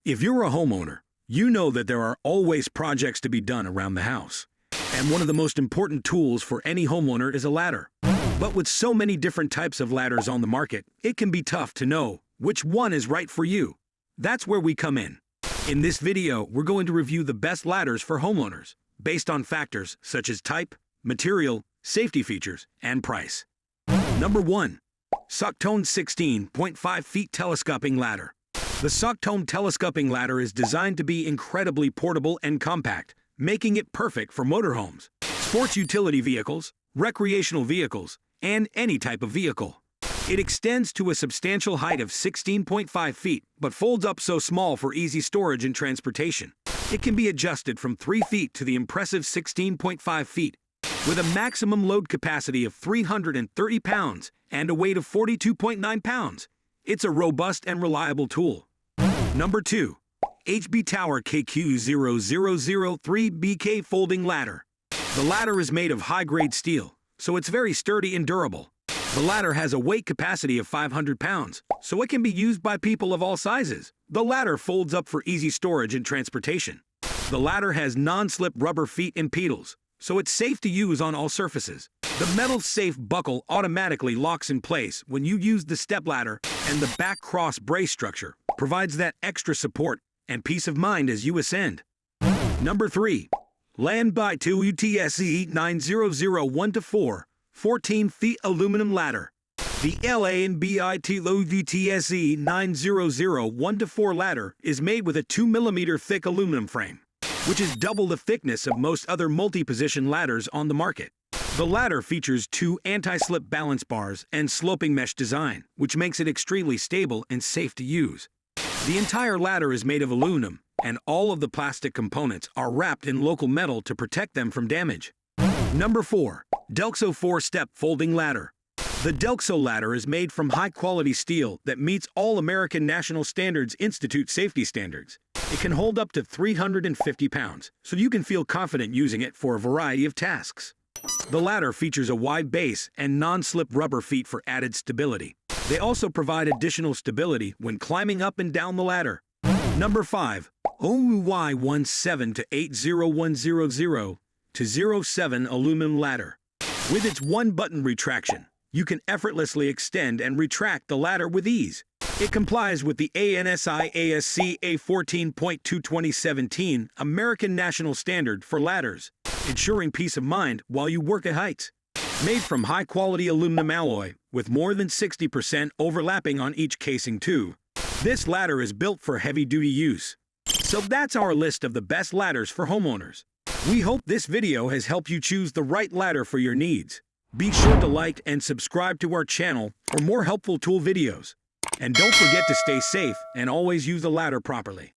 If you're a homeowner, you know that there are always projects to be done around the house. And one of the most important tools for any homeowner is a ladder. But with so many different types of ladders on the market, it can be tough to know which one is right for you. That's where we come in. In this video, we're going to review the best ladders for homeowners, based on factors such as type, material, safety features, and price. Number 1. Soctone 16.5 feet telescoping ladder. The Soctone telescoping ladder is designed to be incredibly portable and compact, making it perfect for motorhomes, sports utility vehicles, recreational vehicles, and any type of vehicle. It extends to a substantial height of 16.5 feet, but folds up so small for easy storage and transportation. It can be adjusted from 3 feet to the impressive 16.5 feet, with a maximum load capacity of 330 pounds and a weight of 42.9 pounds. It's a robust and reliable tool. Number 2. HBTower KQ0003BK Folding Ladder. The ladder is made of high-grade steel, so it's very sturdy and durable. The ladder has a weight capacity of 500 pounds, so it can be used by people of all sizes. The ladder folds up for easy storage and transportation. The ladder has non-slip rubber feet and pedals, so it's safe to use on all surfaces. The metal safe buckle automatically locks in place when you use the stepladder, and the back cross brace structure provides that extra support and peace of mind as you ascend. Number 3. LANBITOU UTSE 9001-4 14 feet aluminum ladder. The LANBITOU UTSE 9001-4 ladder is made with a 2 mm thick aluminum frame, which is double the thickness of most other multi-position ladders on the market. The ladder features 2 anti-slip balance bars and sloping mesh design, which makes it extremely stable and safe to use. The entire ladder is made of aluminum, and all of the plastic components are wrapped in local metal to protect them from damage. Number 4. Delxo 4-step folding ladder. The Delxo ladder is made from high-quality steel that meets all American National Standards Institute safety standards. It can hold up to 350 pounds, so you can feel confident using it for a variety of tasks. The ladder features a wide base and non-slip rubber feet for added stability. They also provide additional stability when climbing up and down the ladder. Number 5. Ohuhu 17-80100-07 aluminum ladder. With its one-button retraction, you can effortlessly extend and retract the ladder with ease. It complies with the ANSI ASC A14.2 2017 American National Standard for ladders, ensuring peace of mind while you work at heights. Made from high-quality aluminum alloy with more than 60% overlapping on each casing too, this ladder is built for heavy-duty use. So that's our list of the best ladders for homeowners. We hope this video has helped you choose the right ladder for your needs. Be sure to like and subscribe to our channel for more helpful tool videos. And don't forget to stay safe and always use the ladder properly.